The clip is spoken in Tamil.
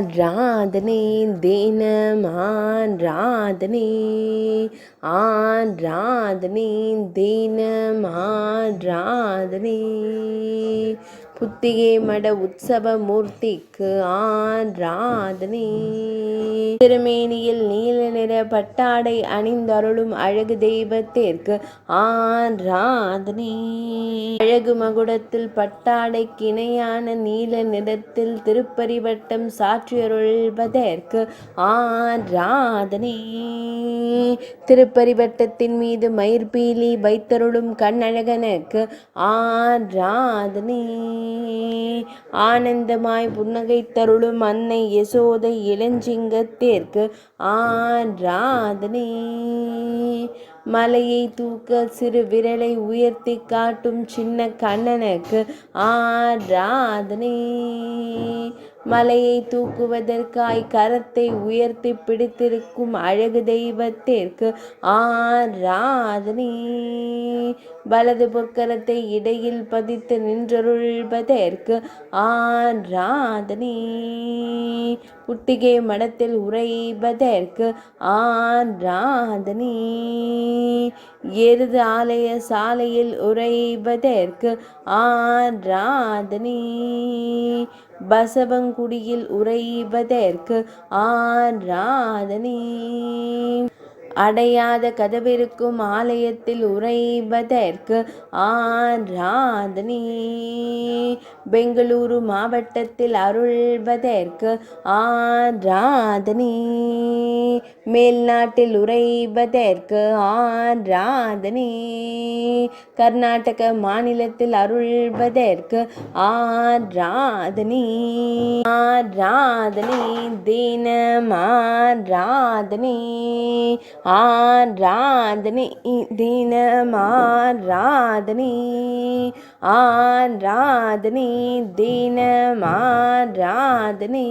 ஆராதனை தினம் ஆராதனை ஆராதனை தினம் ஆராதனை புத்திகை மட உற்சவ மூர்த்திக்கு ஆராதனை திருமேனியில் நீல நிற பட்டாடை அணிந்தருளும் அழகு தெய்வத்திற்கு ஆராதனை அழகு மகுடத்தில் பட்டாடைக்கு இணையான நீல நிறத்தில் திருப்பரிவட்டம் சாற்றியருள்வதற்கு ஆராதனை திருப்பரிவட்டத்தின் மீது மயிர்பீலி வைத்தருளும் கண்ணழகனுக்கு ஆராதனை ஆனந்தமாய் புன்னகை தருளும் அன்னை யசோதை இளஞ்சிங்கத்திற்கு ஆராதனை மலையை தூக்க சிறு விரலை உயர்த்தி காட்டும் சின்ன கண்ணனுக்கு ஆராதனை மலையை தூக்குவதற்காய் கரத்தை உயர்த்தி பிடித்திருக்கும் அழகு தெய்வத்திற்கு ஆராதனை வலது பொற்கரத்தை இடையில் பதித்து நின்றருள்வதற்கு ஆராதனை புட்டிகை மடத்தில் உறைவதற்கு ஆராதனை எருது ஆலய சாலையில் உறைவதற்கு ஆராதனை பசவங்குடியில் உறைவதற்கு ஆராதனை அடையாத கதவிருக்கும் ஆலயத்தில் உறைவதற்கு ஆராதனை பெங்களூரு மாவட்டத்தில் அருள்வதற்கு ஆராதனை மேல்நாட்டில் உறைவதற்கு ஆராதனை கர்நாடக மாநிலத்தில் அருள்வதற்கு ஆராதனை ஆராதனை தினம் ஆராதனை ஆராதனை தினம் ஆராதனை ஆராதனை தினம் ஆராதனை